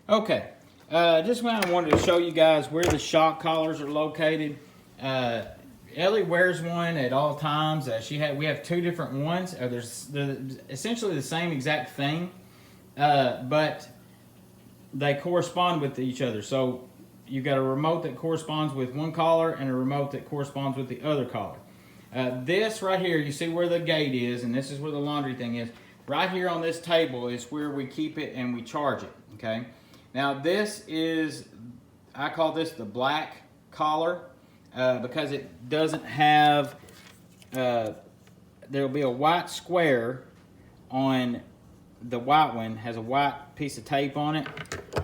Okay, just wanted to show you guys where the shock collars are located. Ellie wears one at all times. We have two different ones. They're essentially the same exact thing, but they correspond with each other. So you've got a remote that corresponds with one collar and a remote that corresponds with the other collar. This right here, you see where the gate is, and this is where the laundry thing is. Right here on this table is where we keep it and we charge it, okay? Now this is, I call this the black collar because it doesn't have, there'll be a white square on the white one, has a white piece of tape on it,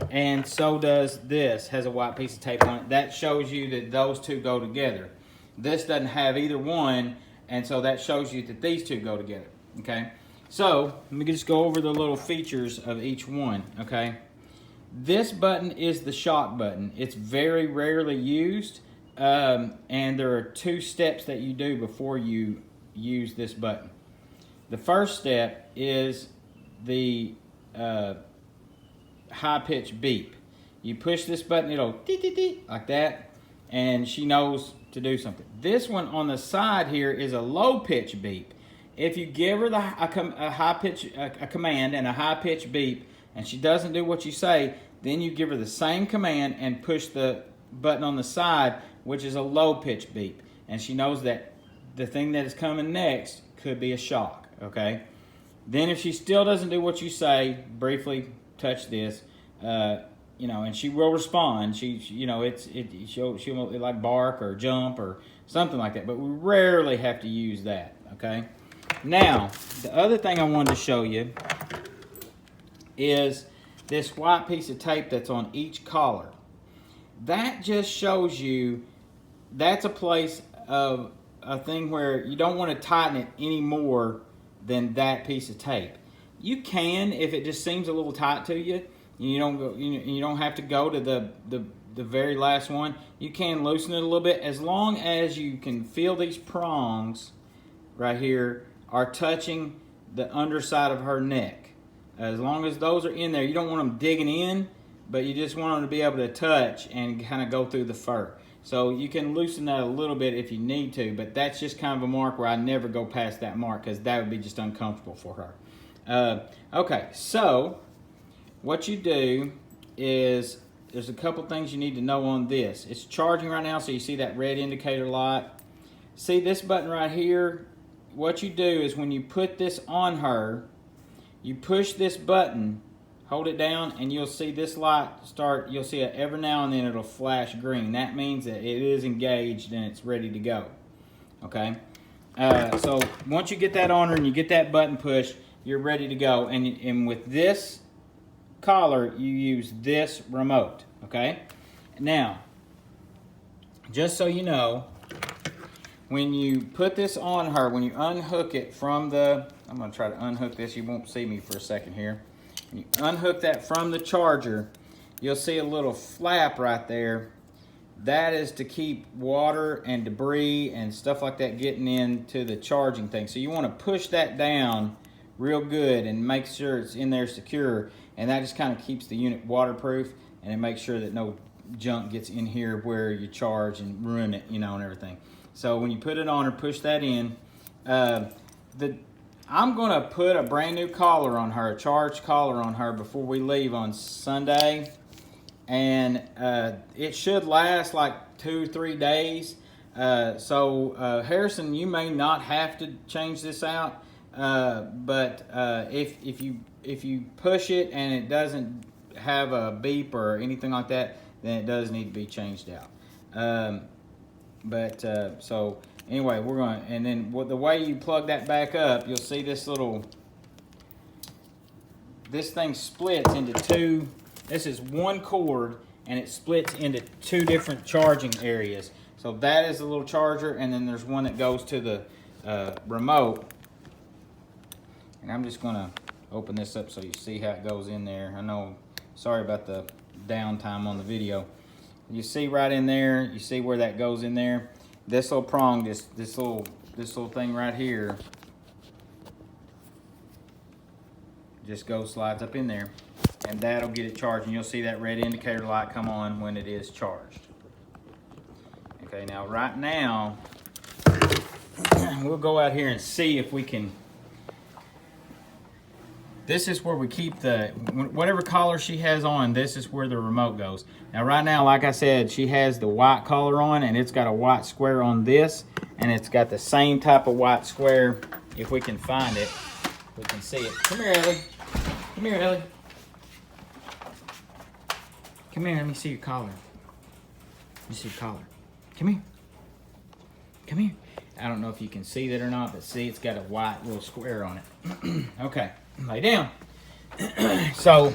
and so does this, has a white piece of tape on it. That shows you that those two go together. This doesn't have either one, and so that shows you that these two go together, okay? So, let me just go over the little features of each one, okay? This button is the shock button. It's very rarely used, and there are two steps that you do before you use this button. The first step is the high-pitched beep. You push this button, it'll dee-dee-dee, like that, and she knows to do something. This one on the side here is a low-pitch beep. If you give her a command and a high-pitched beep, and she doesn't do what you say, then you give her the same command and push the button on the side, which is a low-pitched beep. And she knows that the thing that is coming next could be a shock, okay? Then if she still doesn't do what you say, briefly touch this, and she will respond. She'll like bark or jump or something like that, but we rarely have to use that, okay? Now, the other thing I wanted to show you is this white piece of tape that's on each collar. That just shows you that's a place of a thing where you don't want to tighten it any more than that piece of tape. You can if it just seems a little tight to you. You don't have to go to the very last one. You can loosen it a little bit as long as you can feel these prongs right here are touching the underside of her neck. As long as those are in there, you don't want them digging in, but you just want them to be able to touch and kind of go through the fur. So you can loosen that a little bit if you need to, but that's just kind of a mark where I never go past that mark because that would be just uncomfortable for her. Okay, so what you do is there's a couple things you need to know on this. It's charging right now, so you see that red indicator light. See this button right here? What you do is when you put this on her, you push this button, hold it down, and you'll see this light start. You'll see it every now and then it'll flash green. That means that it is engaged and it's ready to go. Okay? So once you get that on her and you get that button pushed, you're ready to go. And with this collar, you use this remote. Okay? Now, just so you know, when you put this on her, when you unhook it from I'm going to try to unhook this. You won't see me for a second here. When you unhook that from the charger, you'll see a little flap right there. That is to keep water and debris and stuff like that getting into the charging thing. So you want to push that down real good and make sure it's in there secure. And that just kind of keeps the unit waterproof, and it makes sure that no junk gets in here where you charge and ruin it, and everything. So when you put it on or push that in, I'm going to put a brand new collar on her, a charged collar on her before we leave on Sunday. And it should last like 2-3 days. So Harrison, you may not have to change this out, but if you push it and it doesn't have a beep or anything like that, then it does need to be changed out. So anyway, we're going to, and then the way you plug that back up, you'll see this thing splits into two. This is one cord, and it splits into two different charging areas. So that is a little charger, and then there's one that goes to the remote. And I'm just going to open this up so you see how it goes in there. I know, sorry about the downtime on the video. You see right in there, you see where that goes in there. This little prong, this little thing right here, just slides up in there. and that'll get it charged, and you'll see that red indicator light come on when it is charged. Okay, now right now, we'll go out here and see if we can. This is where we keep the, whatever collar she has on, this is where the remote goes. Now right now, like I said, she has the white collar on, and it's got a white square on this, and it's got the same type of white square. If we can find it, we can see it. Come here, Ellie. Come here, Ellie. Come here, let me see your collar. Let me see your collar. Come here. Come here. I don't know if you can see that or not, but see, it's got a white little square on it. Okay. Lay down. So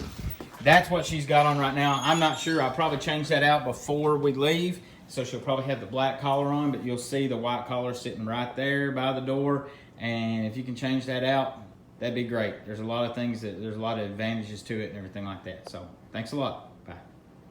that's what she's got on right now. I'm not sure. I'll probably change that out before we leave. So she'll probably have the black collar on, but you'll see the white collar sitting right there by the door. And if you can change that out, that'd be great. There's a lot of things there's a lot of advantages to it and everything like that. So thanks a lot.